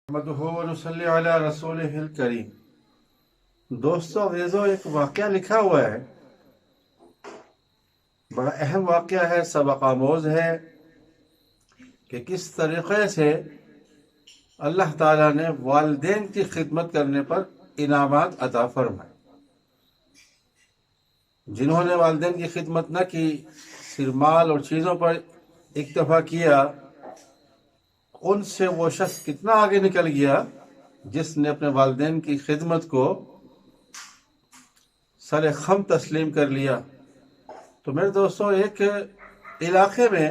نحمدہ ونصلی علی رسولہ الکریم۔ دوستو عزیزو، ایک واقعہ لکھا ہوا ہے، بڑا اہم واقعہ ہے، سبق آموز ہے کہ کس طریقے سے اللہ تعالیٰ نے والدین کی خدمت کرنے پر انعامات عطا فرمائے۔ جنہوں نے والدین کی خدمت نہ کی، صرف مال اور چیزوں پر اکتفا کیا، ان سے وہ شخص کتنا آگے نکل گیا جس نے اپنے والدین کی خدمت کو سر خم تسلیم کر لیا۔ تو میرے دوستوں، ایک علاقے میں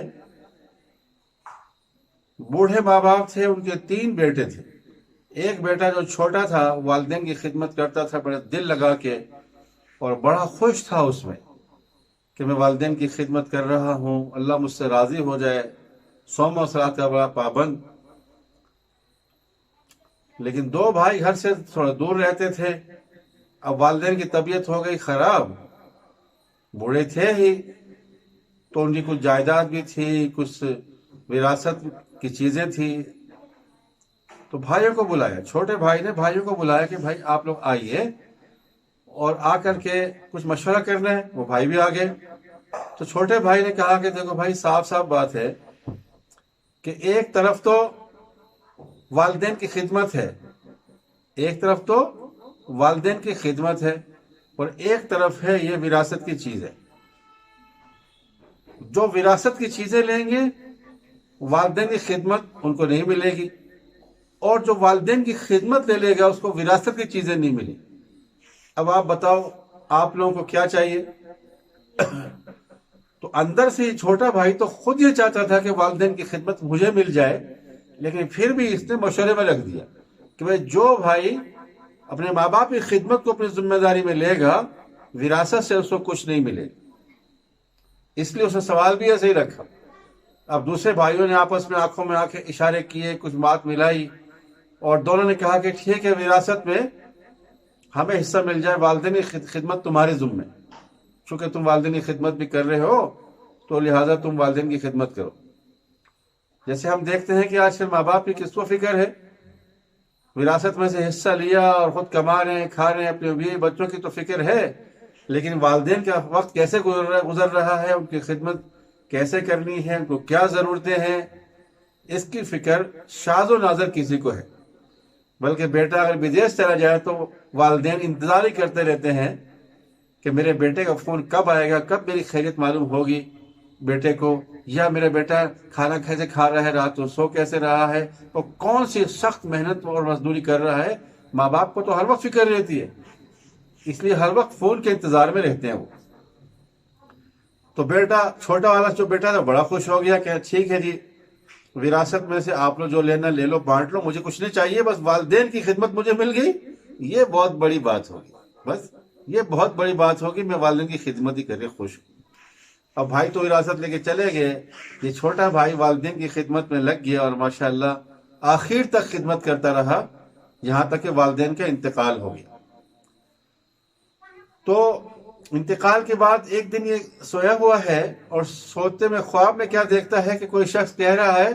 بوڑھے ماں باپ تھے، ان کے 3 بیٹے تھے۔ ایک بیٹا جو چھوٹا تھا والدین کی خدمت کرتا تھا بڑے دل لگا کے، اور بڑا خوش تھا اس میں کہ میں والدین کی خدمت کر رہا ہوں، اللہ مجھ سے راضی ہو جائے، صوم و صلات کا بڑا پابند۔ لیکن 2 بھائی گھر سے تھوڑا دور رہتے تھے۔ اب والدین کی طبیعت ہو گئی خراب، بوڑھے تھے ہی، تو ان کی کچھ جائیداد بھی تھی، کچھ وراثت کی چیزیں تھی۔ تو بھائیوں کو بلایا، چھوٹے بھائی نے بھائیوں کو بلایا کہ بھائی آپ لوگ آئیے اور آ کر کے کچھ مشورہ کرنا ہے۔ وہ بھائی بھی آگے۔ تو چھوٹے بھائی نے کہا کہ دیکھو بھائی، صاف صاف بات ہے کہ ایک طرف تو والدین کی خدمت ہے، ایک طرف تو والدین کی خدمت ہے، اور ایک طرف ہے یہ وراثت کی چیز ہے۔ جو وراثت کی چیزیں لیں گے والدین کی خدمت ان کو نہیں ملے گی، اور جو والدین کی خدمت لے لے گا اس کو وراثت کی چیزیں نہیں ملی۔ اب آپ بتاؤ آپ لوگوں کو کیا چاہیے؟ تو اندر سے یہ چھوٹا بھائی تو خود یہ چاہتا تھا کہ والدین کی خدمت مجھے مل جائے، لیکن پھر بھی اس نے مشورے میں رکھ دیا کہ بھائی جو بھائی اپنے ماں باپ کی خدمت کو اپنی ذمہ داری میں لے گا، وراثت سے اس کو کچھ نہیں ملے گا۔ اس لیے اس نے سوال بھی ایسے ہی رکھا۔ اب دوسرے بھائیوں نے آپس میں آنکھوں میں آنکھیں اشارے کیے، کچھ بات ملائی، اور دونوں نے کہا کہ ٹھیک ہے، وراثت میں ہمیں حصہ مل جائے، والدین کی خدمت تمہارے ذمہ، چونکہ تم والدین کی خدمت بھی کر رہے ہو تو لہٰذا تم والدین کی خدمت کرو۔ جیسے ہم دیکھتے ہیں کہ آج کل ماں باپ کی کس کو فکر ہے، وراثت میں سے حصہ لیا اور خود کما رہے ہیں، کھا رہے ہیں، اپنے بیوی بچوں کی تو فکر ہے، لیکن والدین کا وقت کیسے گزر رہا ہے، ان کی خدمت کیسے کرنی ہے، ان کو کیا ضرورتیں ہیں، اس کی فکر شاذ و نادر کسی کو ہے۔ بلکہ بیٹا اگر بدیش چلا جائے تو والدین انتظار ہی کرتے رہتے ہیں کہ میرے بیٹے کا فون کب آئے گا، کب میری خیریت معلوم ہوگی بیٹے کو، یا میرا بیٹا کھانا کیسے کھا رہا ہے، رات کو سو کیسے رہا ہے، اور کون سی سخت محنت اور مزدوری کر رہا ہے۔ ماں باپ کو تو ہر وقت فکر رہتی ہے، اس لیے ہر وقت فون کے انتظار میں رہتے ہیں وہ۔ تو بیٹا، چھوٹا والا جو بیٹا تھا، بڑا خوش ہو گیا کہ ٹھیک ہے جی، وراثت میں سے آپ لوگ جو لینا لے لو، بانٹ لو، مجھے کچھ نہیں چاہیے، بس والدین کی خدمت مجھے مل گئی، یہ بہت بڑی بات ہوگی، بس یہ بہت بڑی بات ہوگی، میں والدین کی خدمت ہی کر کے خوش ہوں۔ اب بھائی تو وراثت لے کے چلے گئے، یہ چھوٹا بھائی والدین کی خدمت میں لگ گیا، اور ماشاءاللہ آخر تک خدمت کرتا رہا، یہاں تک کہ والدین کا انتقال ہو گیا۔ تو انتقال کے بعد ایک دن یہ سویا ہوا ہے، اور سوتے میں خواب میں کیا دیکھتا ہے کہ کوئی شخص کہہ رہا ہے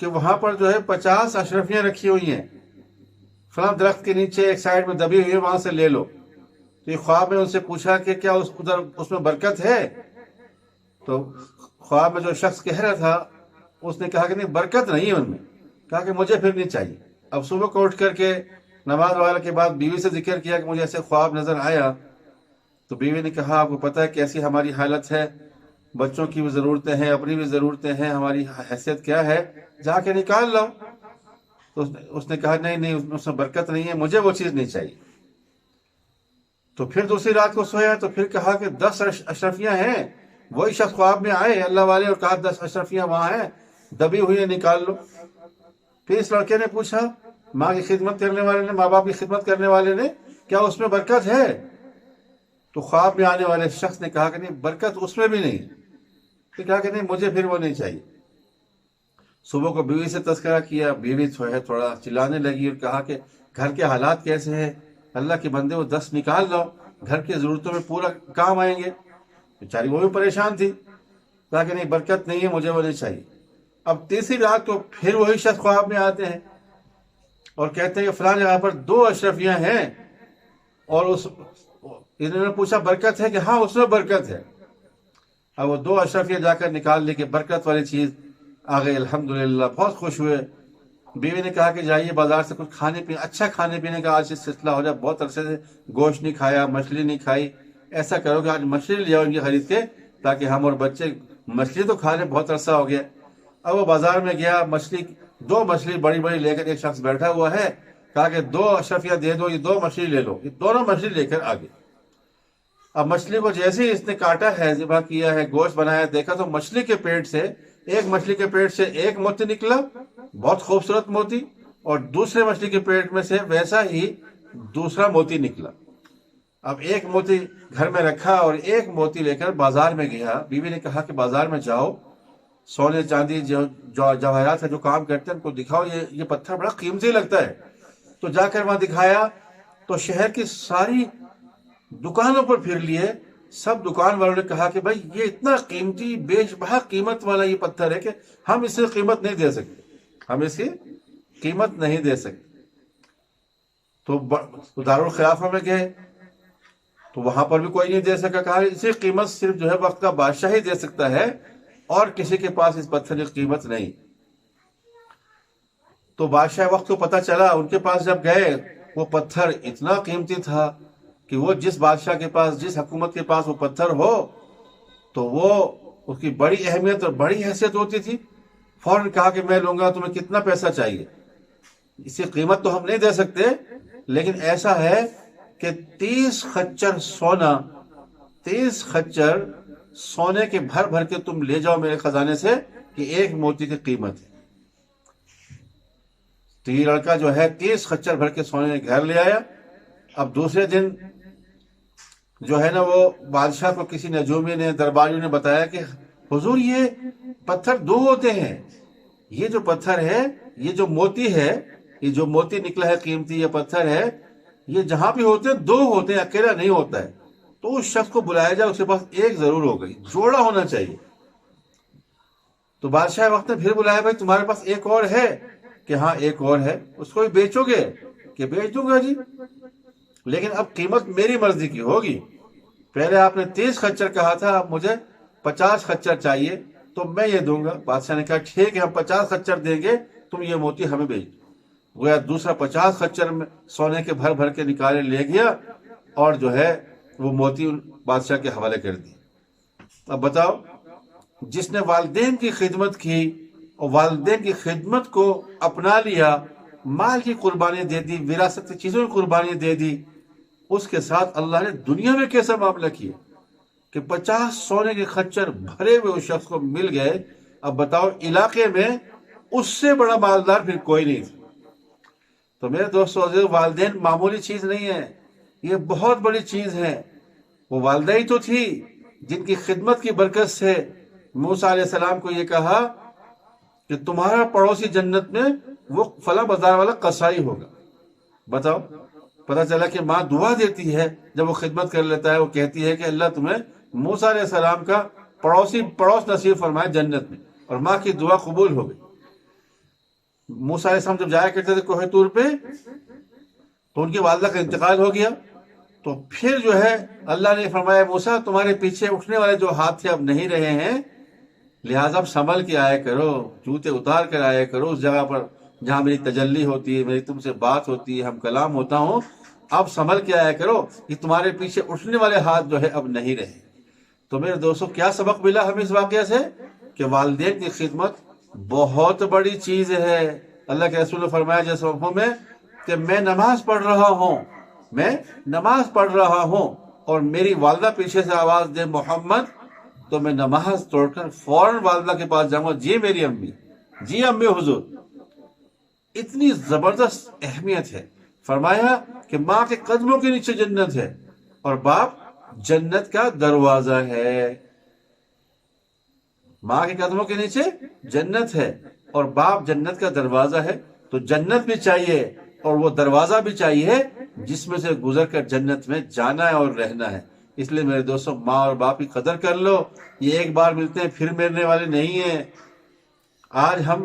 کہ وہاں پر جو ہے 50 اشرفیاں رکھی ہوئی ہیں، فلاں درخت کے نیچے ایک سائڈ میں دبی ہوئی ہے، وہاں سے لے لو۔ تو یہ خواب میں ان سے پوچھا کہ کیا اس میں برکت ہے؟ تو خواب میں جو شخص کہہ رہا تھا اس نے کہا کہ نہیں، برکت نہیں ہے ان میں۔ کہا کہ مجھے پھر نہیں چاہیے۔ اب صبح کو اٹھ کر کے نماز وغیرہ کے بعد بیوی سے ذکر کیا کہ مجھے ایسے خواب نظر آیا۔ تو بیوی نے کہا آپ کو پتہ ہے کیسی ہماری حالت ہے، بچوں کی بھی ضرورتیں ہیں، اپنی بھی ضرورتیں ہیں، ہماری حیثیت کیا ہے، جا کے نکال لو۔ تو اس نے کہا نہیں اس میں برکت نہیں ہے، مجھے وہ چیز نہیں چاہیے۔ تو پھر دوسری رات کو سویا تو پھر کہا کہ 10 اشرفیاں ہیں، وہی شخص خواب میں آئے اللہ والے اور کہا 10 اشرفیاں وہاں ہیں، دبی ہوئی ہیں، نکال لو۔ پھر اس لڑکے نے پوچھا ماں کی خدمت کرنے والے نے، ماں باپ کی خدمت کرنے والے نے، کیا اس میں برکت ہے؟ تو خواب میں آنے والے شخص نے کہا کہ نہیں، برکت اس میں بھی نہیں۔ پھر کہا کہ نہیں، مجھے پھر وہ نہیں چاہیے۔ صبح کو بیوی سے تذکرہ کیا، بیوی تھوڑا چلانے لگی اور کہا کہ گھر کے حالات کیسے ہیں، اللہ کے بندے وہ 10 نکال لو، گھر کی ضرورتوں میں پورا کام آئیں گے۔ بیچاری وہ بھی پریشان تھی، کہا کہ نہیں، برکت نہیں ہے، مجھے وہ نہیں چاہیے۔ اب تیسری رات کو پھر وہی شخص خواب میں آتے ہیں اور کہتے ہیں کہ فلاں جگہ پر 2 اشرفیاں ہیں، اور انہوں نے پوچھا برکت ہے کہ ہاں اس میں برکت ہے۔ اب وہ 2 اشرفیاں جا کر نکال لی کہ برکت والی چیز آ گئی، الحمدللہ، بہت خوش ہوئے۔ بیوی نے کہا کہ جائیے بازار سے کچھ اچھا کھانے پینے کا آج سلسلہ ہو جائے، بہت عرصے سے گوشت نہیں کھایا، مچھلی نہیں کھائی، ایسا کرو کہ آج مچھلی لے آؤ ان کی خرید کے، تاکہ ہم اور بچے مچھلی تو کھا لیں، بہت عرصہ ہو گیا۔ اب وہ بازار میں گیا، 2 مچھلی بڑی بڑی لے کر ایک شخص بیٹھا ہوا ہے، کہا کہ 2 اشرفیاں دے دو، یہ 2 مچھلی لے لو، یہ دونوں مچھلی لے کر آگے۔ اب مچھلی کو جیسے ہی اس نے کاٹا ہے، ذبح کیا ہے، گوشت بنایا، دیکھا تو مچھلی کے پیٹ سے ایک موتی نکلا، بہت خوبصورت موتی، اور دوسرے مچھلی کے پیٹ میں سے ویسا ہی دوسرا موتی نکلا۔ اب ایک موتی گھر میں رکھا اور ایک موتی لے کر بازار میں گیا۔ بیوی نے کہا کہ بازار میں جاؤ، سونے چاندی جو جواہرات ہے جو کام کرتے ہیں ان کو دکھاؤ، یہ پتھر بڑا قیمتی لگتا ہے۔ تو جا کر وہاں دکھایا تو شہر کی ساری دکانوں پر پھر لیے، سب دکان والوں نے کہا کہ بھائی یہ اتنا قیمتی بے بہا قیمت والا یہ پتھر ہے کہ ہم اس کی قیمت نہیں دے سکتے، ہم اس کی قیمت نہیں دے سکتے۔ تو دارالخلافہ میں گئے تو وہاں پر بھی کوئی نہیں دے سکا، کہا اسی قیمت صرف جو ہے وقت کا بادشاہ ہی دے سکتا ہے، اور کسی کے پاس اس پتھر کی قیمت نہیں۔ تو بادشاہ وقت کو پتہ چلا، ان کے پاس جب گئے، وہ پتھر اتنا قیمتی تھا کہ وہ جس بادشاہ کے پاس، جس حکومت کے پاس وہ پتھر ہو تو وہ اس کی بڑی اہمیت اور بڑی حیثیت ہوتی تھی۔ فوراً کہا کہ میں لوں گا، تمہیں کتنا پیسہ چاہیے؟ اس کی قیمت تو ہم نہیں دے سکتے، لیکن ایسا ہے کہ 30 خچر سونے کے بھر بھر کے تم لے جاؤ میرے خزانے سے، کہ ایک موتی کی قیمت ہے۔ تو یہ لڑکا جو ہے 30 خچر بھر کے سونے گھر لے آیا۔ اب دوسرے دن جو ہے نا، وہ بادشاہ کو کسی نجومی نے، درباریوں نے بتایا کہ حضور یہ پتھر 2 ہوتے ہیں، یہ جو پتھر ہے، یہ جو موتی ہے، یہ جو موتی نکلا ہے قیمتی، یہ پتھر ہے، یہ جہاں بھی ہوتے ہیں 2 ہوتے ہیں، اکیلا نہیں ہوتا ہے۔ تو اس شخص کو بلایا جائے، اس کے پاس ایک ضرور ہوگی، جوڑا ہونا چاہیے۔ تو بادشاہ وقت نے پھر بلایا، بھائی تمہارے پاس ایک اور ہے؟ کہ ہاں ایک اور ہے۔ اس کو بھی بیچو گے؟ کہ بیچ دوں گا جی، لیکن اب قیمت میری مرضی کی ہوگی۔ پہلے آپ نے 30 خچر کہا تھا، اب مجھے 50 خچر چاہیے، تو میں یہ دوں گا۔ بادشاہ نے کہا ٹھیک ہے، ہم 50 خچر دیں گے، تم یہ موتی ہمیں بیچ دو۔ گویا دوسرا 50 خچر میں سونے کے بھر بھر کے نکالے لے گیا، اور جو ہے وہ موتی بادشاہ کے حوالے کر دی۔ اب بتاؤ، جس نے والدین کی خدمت کی اور والدین کی خدمت کو اپنا لیا، مال کی قربانی دے دی، وراثت کی چیزوں کی قربانی دے دی، اس کے ساتھ اللہ نے دنیا میں کیسا معاملہ کیا کہ 50 سونے کے خچر بھرے ہوئے اس شخص کو مل گئے۔ اب بتاؤ، علاقے میں اس سے بڑا مالدار پھر کوئی نہیں تھا۔ تو میرے دوستو عزیز، والدین معمولی چیز نہیں ہے، یہ بہت بڑی چیز ہے۔ وہ والدہ ہی تو تھی جن کی خدمت کی برکت سے موسیٰ علیہ السلام کو یہ کہا کہ تمہارا پڑوسی جنت میں وہ فلاں بازار والا قصائی ہوگا۔ بتاؤ، پتہ چلا کہ ماں دعا دیتی ہے جب وہ خدمت کر لیتا ہے، وہ کہتی ہے کہ اللہ تمہیں موسیٰ علیہ السلام کا پڑوس نصیب فرمائے جنت میں، اور ماں کی دعا قبول ہو گئی۔ موسیٰ علیہ السلام جب جایا کرتے تھے کوہ طور پہ، تو ان کی والدہ کا انتقال ہو گیا، تو پھر جو ہے اللہ نے فرمایا موسیٰ تمہارے پیچھے اٹھنے والے جو ہاتھ تھے اب نہیں رہے ہیں، لہٰذا اب سنبھل کے آیا کرو، جوتے اتار کر آیا کرو اس جگہ پر جہاں میری تجلی ہوتی ہے، میری تم سے بات ہوتی ہے، ہم کلام ہوتا ہوں، اب سنبھل کے آیا کرو، کہ تمہارے پیچھے اٹھنے والے ہاتھ جو ہے اب نہیں رہے۔ تو میرے دوستو، کیا سبق ملا ہمیں اس واقعہ سے؟ کہ والدین کی خدمت بہت بڑی چیز ہے۔ اللہ کے رسول نے فرمایا جیسے وقفوں میں کہ میں نماز پڑھ رہا ہوں اور میری والدہ پیچھے سے آواز دے محمد، تو میں نماز توڑ کر فوراً والدہ کے پاس جاؤں گا، جی میری امی، جی امی حضور۔ اتنی زبردست اہمیت ہے۔ فرمایا کہ ماں کے قدموں کے نیچے جنت ہے، اور باپ جنت کا دروازہ ہے۔ ماں کے قدموں کے نیچے جنت ہے اور باپ جنت کا دروازہ ہے۔ تو جنت بھی چاہیے اور وہ دروازہ بھی چاہیے جس میں سے گزر کر جنت میں جانا ہے اور رہنا ہے۔ اس لیے میرے دوستوں، ماں اور باپ کی قدر کر لو، یہ ایک بار ملتے ہیں پھر ملنے والے نہیں ہیں۔ آج ہم